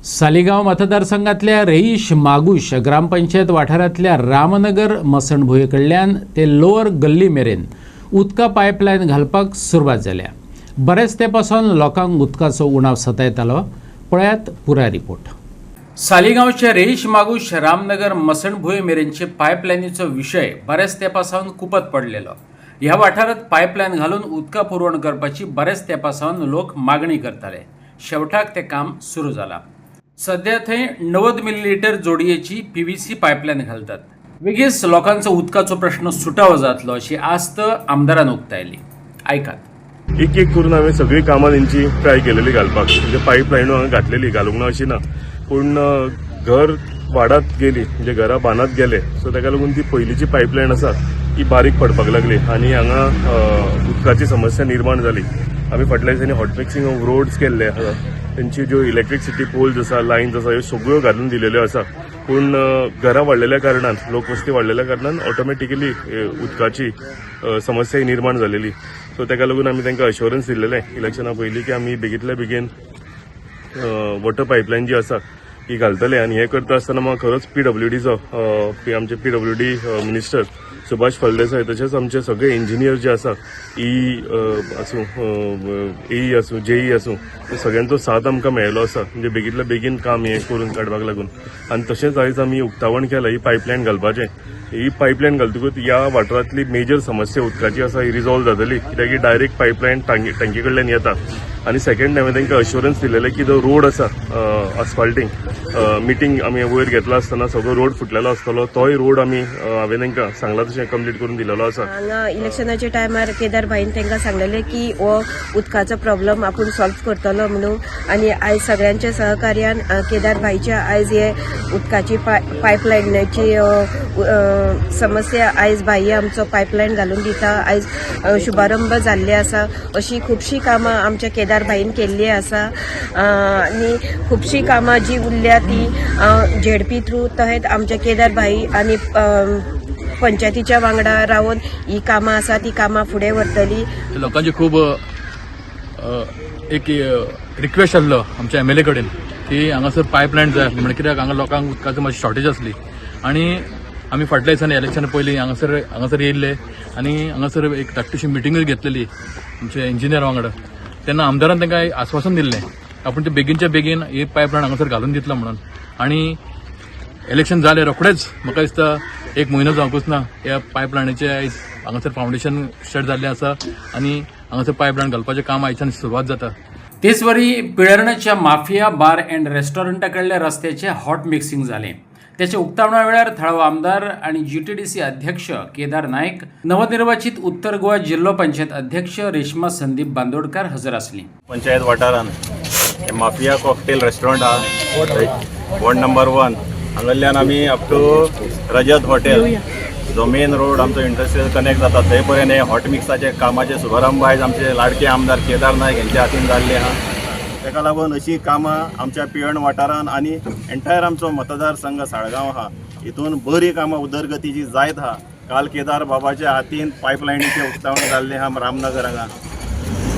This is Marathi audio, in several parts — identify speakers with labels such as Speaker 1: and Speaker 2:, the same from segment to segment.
Speaker 1: सालिगांव मतदारसंघातल्या रेईश मागुश ग्रामपंचायत वाठारांतल्या रामनगर मसणभुंये कडल्यान ते लोअर गल्ली मेरेन उदका पायपलायन घालपाक सुरवात जाल्या। बरेच तेंपासून लोकांक उदकाचो उणाव सतायतालो। पळयात पुराय रिपोर्ट। सालिगांवच्या रेईश मागुश रामनगर मसणभुंये मेरेनचे पायपलायनीचो विशय बरेच तेंपासून कुपत पडलेलो। ह्या वाठारांत पायपलायन घालून उदका पुरवण करपाची बरेच तेंपासून लोक मागणी करताले। शेवटाक ते काम सुरू जालां। सध्या थंय 90 मिलीलिटर जोडयेची PVC पायपलायन घालतात। वेगीच लोकांचो उदकाचो प्रश्न सुटावो जातलो अशी आस्त आमदारान उक्तायली। ऐकात।
Speaker 2: एक एक करून हांवें सगळी कामां तेंची ट्राय केलेली घालपाक, म्हणजे पायपलायन हांवें घातलेली, घालूंक ना अशी ना, पूण घर वाडत गेली, म्हणजे घरा बांदत गेले, सो ताका लागून ती पयलींची पायपलायन आसा ती बारीक पडपाक लागली आनी हांगा उदकाची समस्या निर्माण जाली। आमी फाटल्या दिसांनी हॉट मिक्सिंग ऑफ रोड्स केल्ले, तेंची ज्यो इलेक्ट्रिसिटी पोल्स आसा, लायन्स आसा, ह्यो सगळ्यो घालून दिलेल्यो आसा, पूण घरां वाडलेल्या कारणान, लोकवस्ती वाडलेल्या कारणान ऑटोमॅटिकली उदकाची समस्या निर्माण जालेली। सो ताका लागून आमी तांकां अश्युरन्स दिल्लेलें इलेक्शना पयलीं की आमी बेगींतल्या बेगीन वॉटर पायपलायन जी आसा ती घालतले। आनी हें करता आसतना म्हाका खरोच PWDचो आमचे PWD मिनिस्टर सुभाष फळदेसाय, तशेंच आमचे सगळे इंजिनियर जे आसा, आसूं, AE आसूं, JE आसूं, सगळ्यांचो साथ आमकां मेळ्ळो आसा, म्हणजे बेगींतल्या बेगीन काम हें करून काडपाक लागून। आनी तशेंच आयज आमी उक्तावण केलां ही पायपलायन घालपाचें। ही पायपलायन घालतकूच ह्या वाठारांतली मेजर समस्या उदकाची आसा ही रिजॉल्व जातली, कित्याक ही डायरेक्ट पायपलायन टँकी कडल्यान येता। आनी सेकंड हांवें तांकां अश्युरन्स दिलेलें की जो रोड आसा अस्फाल्टींग, मिटींग आमी वयर घेतला आसतना सगळो रोड फुटलेलो आसतलो, तोय रोड आमी हांवें तांकां सांगलां तशें कंप्लीट करून दिलेलो आसा।
Speaker 3: हांगा इलेक्शनाच्या टायमार केदार भाईन तांकां सांगलेलें की हो उदकाचो प्रॉब्लेम आपूण सॉल्व करतलो म्हणून, आनी आयज सगळ्यांच्या सहकार्यान केदार भाईच्या आयज हे उदकाची पायपलायनाची समस्या आयज भाई आमचो पायपलायन घालून दिता। आयज शुभारंभ जाल्ले आसा। अशी खुबशीं कामां आमच्या केदार भाईन केल्ली आसा आनी खुबशीं कामां जी उरल्या ती ZP थ्रू तहेत आमच्या केदार भाई आनी पंचायतीच्या वांगडा रावन ही कामां आसा ती कामां फुडें व्हरतली।
Speaker 4: लोकांची खूब एक रिक्वेस्ट आसलो आमच्या MLA कडेन की हांगासर पायपलायन जाय म्हणून, कित्याक हांगा लोकांक उदकाची मातशी शॉर्टेज आसली। आनी आमी फाटल्या दिसांनी इलेक्शना पयलीं हांगासर येयल्ले आनी हांगासर एक धाकटीशी मिटींगूय घेतलेली आमच्या इंजिनियर वांगडा। तेन्ना आमदारान तांकां आश्वासन दिल्लें आपूण ते बेगीनच्या बेगीन ही पायपलायन हांगासर घालून दितलो म्हणून। आनी इलेक्शन जालें रोखडेंच म्हाका दिसता 1 म्हयनो जावंकूच ना ह्या पायपलायनीचें आयज हांगासर फावंडेशन स्टार्ट जाल्लें आसा आनी हांगासर पायपलायन घालपाचें काम आयच्यान सुरवात जाता।
Speaker 1: तेच वरी पिळर्णच्या माफिया बार अँड रेस्टॉरंटा कडल्या रस्त्याचें हॉट मिक्सिंग जालें। त्याच्या उक्तावणा वेळार थळावो आमदार आणि GTDC अध्यक्ष केदार नायक, नवनिर्वाचित उत्तर गोवा जिल्लो पंचायत अध्यक्ष रेश्मा संदीप बांदोडकार हजर आसली।
Speaker 5: पंचायत वाठारान हे माफिया कॉकटेल रेस्टॉरंट आहा, वॉर्ड नंबर 1 हांगाल्यान आमी अप टू रजत हॉटेल जो मेन रोड आमचो इंडस्ट्रियल कनेक्ट जाता थंय पर्यंत हे हॉट मिक्साचे कामाचे शुभारंभ आयज आमचे लाडके आमदार केदार नायक यांच्या हातीन जाल्ले आहा। ताका लागून अशी कामां आमच्या पिळण वाठारान आनी एंटायर आमचो मतदारसंघ साळगांव आहा हितून बरी कामां उदरगतीची जायत आहा। काल केदार बाबाच्या हातीन पायपलायनीचें उक्तावण जाल्लें आहा रामनगर हांगा,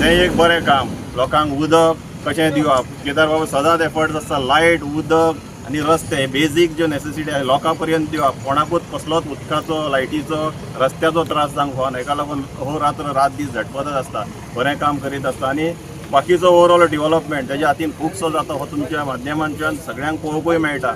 Speaker 5: तें एक बरें काम। लोकांक उदक कशें दिवप, केदार बाबा सदांच एफर्ट्स आसता लायट, उदक आनी रस्ते, बेजीक ज्यो नेसेसिटी आहा लोकां पर्यंत दिवप। कोणाकूच कसलोच उदकाचो, लायटीचो, रस्त्याचो त्रास जावंक फावना। हेका लागून अहोरात्र रात दीस झटपटत आसता, बरें काम करीत आसता आनी बाकीचो ओवरऑल डेव्हलपमेंट त्याच्या हातीन खूबसो जाता हो तुमच्या माध्यमांतल्यान सगळ्यांक पळोवपूय मेळटा।